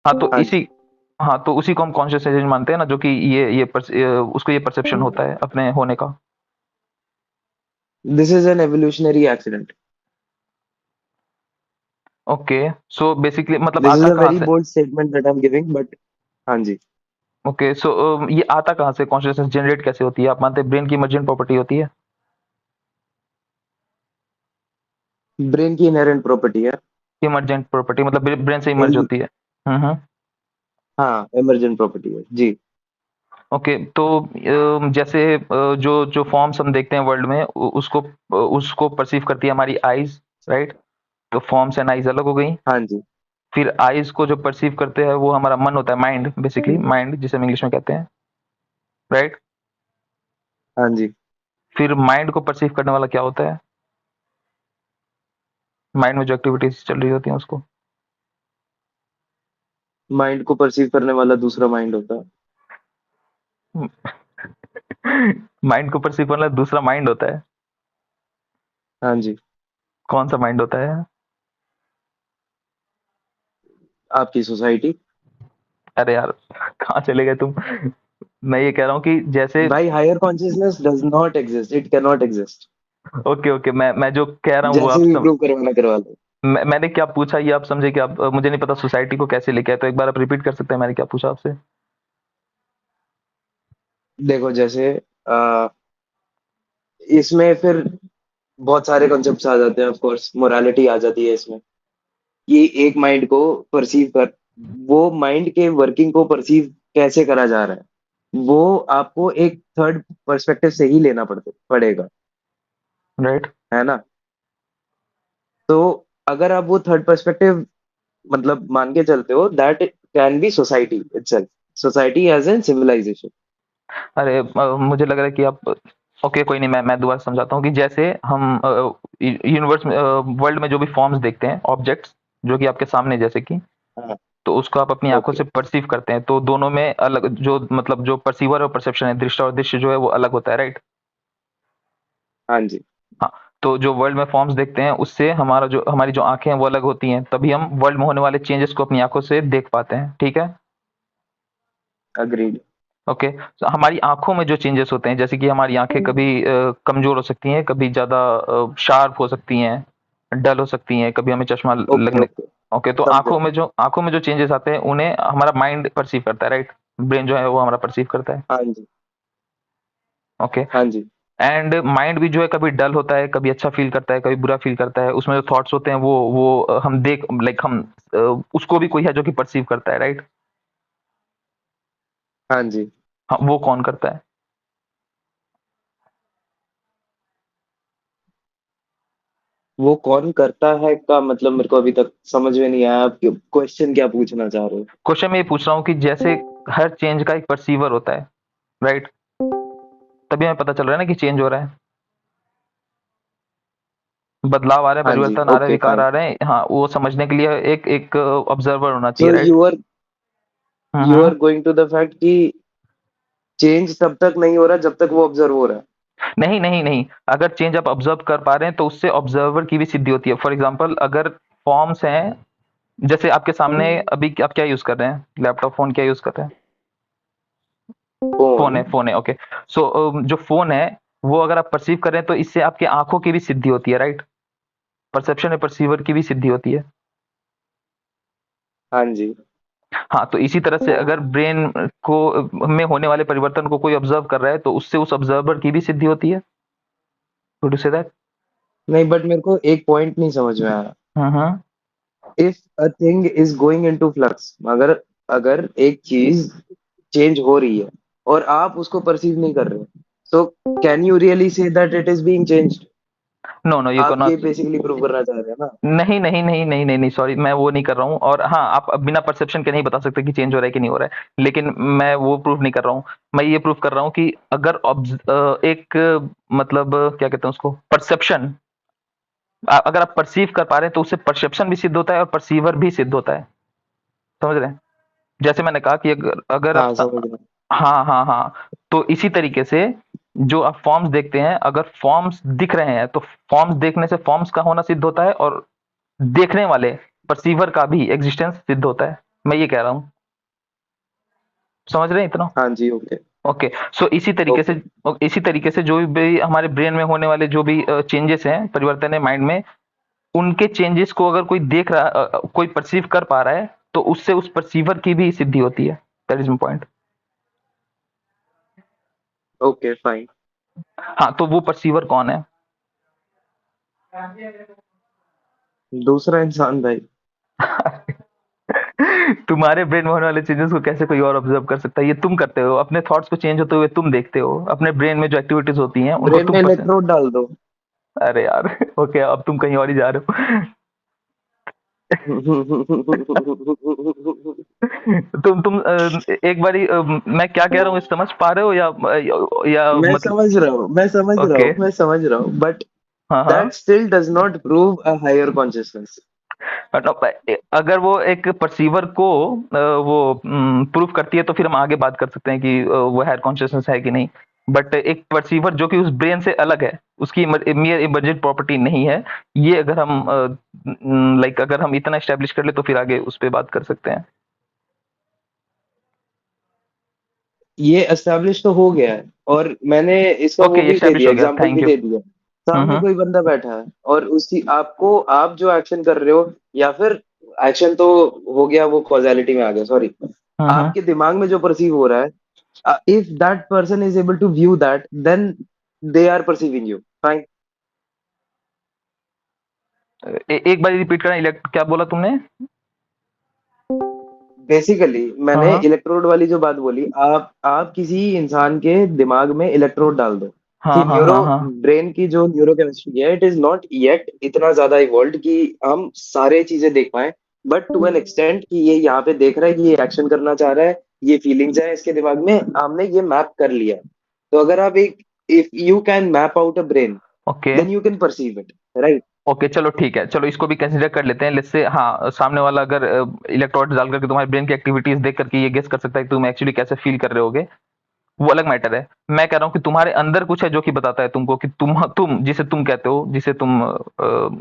हाँ तो हाँ इसी जी। हाँ तो उसी को हम कॉन्शियस एजेंट मानते हैं ना, जो कि उसको ये परसेप्शन होता है अपने होने का। This is an evolutionary accident. Okay, so basically मतलब दिस इज आता अ कहाँ वेरी से? Bold statement that I am giving, but हाँ जी। ओके, सो ये आता कहाँ से? कॉन्शियसनेस जनरेट कैसे होती है? आप मानते हैं ब्रेन की इमर्जेंट प्रॉपर्टी होती है? ब्रेन की इनहेरेंट प्रॉपर्टी है। इमर्जेंट प्रॉपर्टी मतलब ब्रेन से इमर्ज इन होती है। हम्म। हाँ, इमर्जेंट प्रॉपर्टी है जी। ओके, तो जैसे जो जो फॉर्म्स हम देखते हैं वर्ल्ड में, उसको उसको परसीव करती है हमारी आईज, राइट? तो फॉर्म्स एंड आईज अलग हो गई। हाँ जी। फिर आईज को जो परसीव करते हैं वो हमारा मन होता है, माइंड, बेसिकली माइंड जिसे हम इंग्लिश में कहते हैं, राइट? हाँ जी। फिर माइंड को परसीव करने वाला क्या होता है? माइंड में जो एक्टिविटीज चल रही होती हैं उसको। माइंड को परसीव करने वाला दूसरा माइंड होता है। माइंड को परसीव करने वाला दूसरा माइंड होता है? हाँ जी। कौन सा माइंड होता है? आपकी सोसाइटी। अरे यार, कहाँ चले गए तुम? मैं ये कह रहा हूँ कि जैसे, भाई, higher consciousness does not exist, it can not exist. Okay okay, मैं जो कह रहा हूँ वो जैसे आप भी प्रूव करवाना करवा लो। मैंने क्या पूछा ये आप समझे कि आप, मुझे नहीं पता सोसाइटी को कैसे लेके आए, तो एक बार आप रिपीट कर सकते हैं मैंने क्या पूछा आपसे? देखो, जैसे आ, इसमें फिर बहुत सारे कॉन्सेप्ट्स आ जाते हैं, ऑफ कोर्स मोरालिटी आ जाती है इसमें, कि एक माइंड को परसीव कर, वो माइंड के वर्किंग को परसीव कैसे करा जा रहा है, वो आपको एक थर्ड पर्सपेक्टिव से ही लेना पड़ेगा, राइट। है ना? तो अगर आप वो थर्ड पर्सपेक्टिव मतलब मान के चलते हो, that can be society itself, society as an civilisation. अरे मुझे लग रहा है कि आप, ओके कोई नहीं, मैं दोबारा समझाता हूँ कि जैसे हम यूनिवर्स में, वर्ल्ड में जो भी फॉर्म्स देखते हैं, ऑब्जेक्ट्स जो कि आपके सामने जैसे कि, हाँ। तो उसको आप अपनी आंखों ओके। से परसीव करते हैं, तो दोनों में अलग जो मतलब जो परसीवर और परसेप्शन है, दृष्टा और दृश्य जो है वो अलग होता है, राइट? हाँ जी। हाँ, तो जो वर्ल्ड में फॉर्म्स देखते हैं उससे हमारा जो हमारी जो आंखें हैं वो अलग होती हैं, तभी हम वर्ल्ड में होने वाले चेंजेस को अपनी आंखों से देख पाते हैं, ठीक है? अग्रीड। ओके, तो हमारी आंखों में जो चेंजेस होते हैं, जैसे कि हमारी आंखें कभी कमजोर हो सकती हैं, कभी ज्यादा शार्प हो सकती हैं, डल हो सकती हैं, कभी हमें चश्मा ओके लगने। ओके। ओके, तो समझा। आंखों में जो चेंजेस आते हैं उन्हें हमारा माइंड परसीव करता है, राइट? ब्रेन जो है वो हमारा परसीव करता है। हाँ जी। ओके, हाँ जी। एंड माइंड भी जो है कभी डल होता है, कभी अच्छा फील करता है, कभी बुरा फील करता है, उसमें जो थॉट्स होते हैं वो हम देख लाइक हम अ, उसको भी कोई है जो कि परसीव करता है, राइट? हाँ जी। हाँ, वो कौन करता है? वो कौन करता है का मतलब मेरे को अभी तक समझ में नहीं आया, आप क्वेश्चन क्या पूछना चाह रहे हो? क्वेश्चन में ये पूछ रहा हूँ कि जैसे हर चेंज का एक परसीवर होता है, राइट? तभी हमें पता चल रहा है ना कि चेंज हो रहा है, बदलाव आ रहे हैं, हाँ जी। परिवर्तन आ रहे हैं, ओके विकार फाइन। आ रहे हैं। हाँ, वो समझने के लिए एक एक ऑब्जर्वर होना चाहिए, so right? You hmm. Are going to the fact कि चेंज तब तक नहीं हो रहा जब तक वो ऑब्जर्व हो रहा है। नहीं नहीं नहीं, अगर चेंज आप ऑब्जर्व कर पा रहे हैं तो उससे ऑब्जर्वर की भी सिद्धि होती है। फॉर एग्जांपल, अगर फॉर्म्स हैं, जैसे आपके सामने अभी आप क्या यूज कर रहे हैं? लैपटॉप, फोन, क्या यूज कर रहे हैं? फोन। फोन है, ओके। सो जो फोन है वो अगर आप परसीव कर रहे हैं तो इससे आपकी आंखों की भी सिद्धि होती है, राइट? परसेप्शन है, परसीवर की भी सिद्धि होती है। हाँ जी। हाँ, तो इसी तरह से अगर ब्रेन को में होने वाले परिवर्तन को कोई ऑब्जर्व कर रहा है तो उससे उस ऑब्जर्वर की भी सिद्धि होती है। Would you say that? नहीं, बट मेरे को एक पॉइंट नहीं समझ में आया। Hmm. If a thing is going into flux, अगर अगर एक चीज चेंज हो रही है और आप उसको परसीव नहीं कर रहे, so can you really say that it is being changed? No no, you can आप ये नॉट। बेसिकली प्रूव करना चाह रहे हैं ना? नहीं नहीं नहीं नहीं नहीं नहीं, सॉरी, मैं वो नहीं कर रहा हूँ। और हाँ, आप अब बिना परसेप्शन के नहीं बता सकते कि चेंज हो रहा है कि नहीं हो रहा है, लेकिन मैं वो प्रूफ नहीं कर रहा हूँ। मैं ये प्रूफ कर रहा हूँ कि अगर एक मतलब क्या कहते हैं उसको, परसेप्शन, अगर आप परसीव कर पा रहे हैं तो उससे परसेप्शन भी सिद्ध होता है और परसीवर भी सिद्ध होता है। समझ रहे हैं? जैसे मैंने कहा कि अगर अगर आप हाँ, समझ रहा हूँ। हाँ हाँ हाँ, तो इसी तरीके से जो आप फॉर्म्स देखते हैं, अगर फॉर्म्स दिख रहे हैं तो फॉर्म्स देखने से फॉर्म्स का होना सिद्ध होता है, और देखने वाले परसीवर का भी एग्जिस्टेंस सिद्ध होता है। मैं ये कह रहा हूँ, समझ रहे हैं इतना? हाँ जी, ओके। ओके। So okay. इसी तरीके से जो भी हमारे ब्रेन में होने वाले जो भी चेंजेस हैं, परिवर्तन है माइंड में, उनके चेंजेस को अगर कोई देख रहा, कोई परसीव कर पा रहा है, तो उससे उस परसीवर की भी सिद्धि होती है। That is my point. Okay, fine. हाँ, तो वो परसीवर कौन है? दूसरा इंसान भाई। तुम्हारे ब्रेन में होने वाले चेंजेस को कैसे कोई और ऑब्जर्व कर सकता है? ये तुम करते हो, अपने थॉट्स को चेंज होते हुए तुम देखते हो, अपने ब्रेन में जो एक्टिविटीज होती हैं उनको ब्रेन तुम में पसंद। इलेक्ट्रोड डाल दो। अरे यार, ओके, अब तुम कहीं और ही जा रहे हो। एक बारी मैं क्या कह रहा हूँ समझ पा रहे हो, या मैं मतलब? समझ रहा हूँ, मैं समझ रहा ओके। हूँ, मैं समझ रहा हूँ, बट हाँ दैट हाँ। Still does not prove a higher consciousness. मतलब अगर वो एक परसीवर को वो प्रूफ करती है, तो फिर हम आगे बात कर सकते हैं कि वो हायर कॉन्शियसनेस है कि नहीं। बट एक परसीवर जो कि उस ब्रेन से अलग है, उसकी मियर इमर्जेंट प्रॉपर्टी नहीं है, ये अगर हम लाइक अगर हम इतना स्टेब्लिश कर ले, तो फिर आगे उस पर बात कर सकते हैं। ये एस्टेब्लिश तो हो गया है, और मैंने इसका वो ओके, ये भी दे स्टेब्लिश दिया, हो गया, एग्जांपल भी थैंक यू। दे दिया। सामने हम्म। कोई बंदा बैठा है, और उसी आपको, आप जो एक्शन कर रहे हो, या फिर एक्शन तो हो गया, वो कॉजेलिटी में आ गया, सॉरी। हम्म। आपके दिमाग में जो परसीव हो रहा है, if that person is able to view that, then they are perceiving you, fine. एक बार रिपीट करना, इलेक्ट क्या बोला तुमने? बेसिकली हाँ मैंने हाँ इलेक्ट्रोड वाली जो बात बोली, आप किसी इंसान के दिमाग में इलेक्ट्रोड डाल दो कि हाँ हाँ न्यूरो हाँ हाँ। ब्रेन की जो न्यूरोकेमिस्ट्री है, इट इज नॉट येट इतना ज्यादा इवॉल्व कि हम सारे चीजें देख पाए। बट टू एन एक्सटेंट कि ये यहाँ पे देख रहा है कि ये एक्शन करना चाह रहा है, ये फीलिंग्स है इसके दिमाग में, हमने ये मैप कर लिया। तो अगर आप एक, if you can map out a brain, okay then you can perceive it, right. Okay, चलो ठीक है, चलो इसको भी कंसिडर कर लेते हैं। लेट्स से हाँ, सामने वाला अगर इलेक्ट्रोड डाल करके तुम्हारे ब्रेन की एक्टिविटीज देख करके ये गेस कर सकता है कि तुम एक्चुअली कैसे फील कर रहे होगे, वो अलग मैटर है। मैं कह रहा हूँ कि तुम्हारे अंदर कुछ है जो कि बताता है तुमको कि तुम जिसे तुम कहते हो, जिसे तुम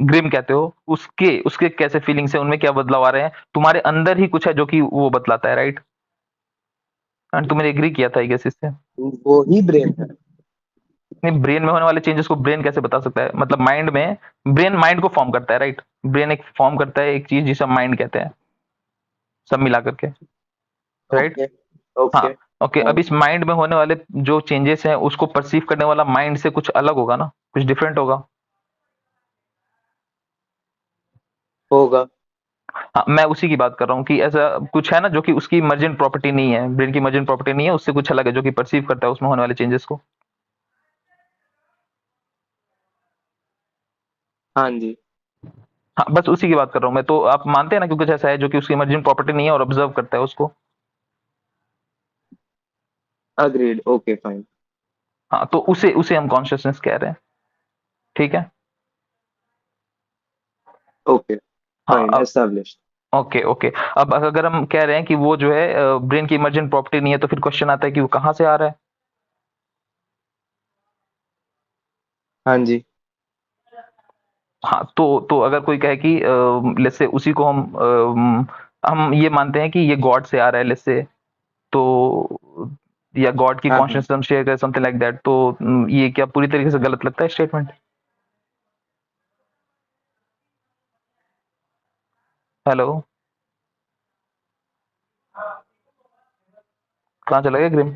ग्रिम कहते हो, उसके उसके कैसे फीलिंग्स है, उनमें क्या बदलाव आ रहे हैं, तुम्हारे अंदर ही कुछ है जो कि वो बतलाता है, राइट? एंड तुमने एग्री किया था, आई गेस, इससे। वो ही ब्रेन है। नहीं, ब्रेन में होने वाले चेंजेस को ब्रेन कैसे बता सकता है? मतलब माइंड में, ब्रेन माइंड को फॉर्म करता है, राइट? ब्रेन एक फॉर्म करता है एक चीज जिसे हम माइंड कहते हैं, सब मिला करके, राइट? ओके। हाँ। ओके। ओके, अब इस माइंड में होने वाले जो चेंजेस हैं उसको परसीव करने वाला माइंड से कुछ अलग होगा ना, कुछ डिफरेंट होगा। होगा। हाँ, मैं उसी की बात कर रहा हूँ कि ऐसा कुछ है ना जो कि उसकी इमर्जेंट प्रॉपर्टी नहीं है, ब्रेन की इमर्जेंट प्रॉपर्टी नहीं है, उससे कुछ अलग है जो कि परसीव करता है उसमें होने वाले चेंजेस को। हाँ जी। हाँ, बस उसी की बात कर रहा हूँ मैं। तो आप मानते हैं ना कि कुछ ऐसा है जो कि उसकी इमर्जेंट प्रॉपर्टी नहीं है और ऑब्जर्व करता है उसको? Agreed, okay, fine. हाँ, तो उसे उसे हम कॉन्शियसनेस कह रहे हैं, ठीक है? ओके, हाँ, फाइन, अब एस्टैब्लिश्ड। Okay okay. अब अगर हम कह रहे हैं कि वो जो है ब्रेन की इमर्जेंट प्रॉपर्टी नहीं है, तो फिर क्वेश्चन आता है कि वो कहाँ से आ रहा है? हाँ जी। हाँ, तो अगर कोई कहे कि लेट्स से उसी को हम ये मानते हैं कि ये गॉड से आ रहा है, लेट्स से, तो या गॉड की हाँ हाँ। कॉन्शियसनेस हम शेयर करें, समथिंग लाइक दैट, तो ये क्या पूरी तरीके से गलत लगता है स्टेटमेंट? हेलो, कहाँ चला गया ग्रीम?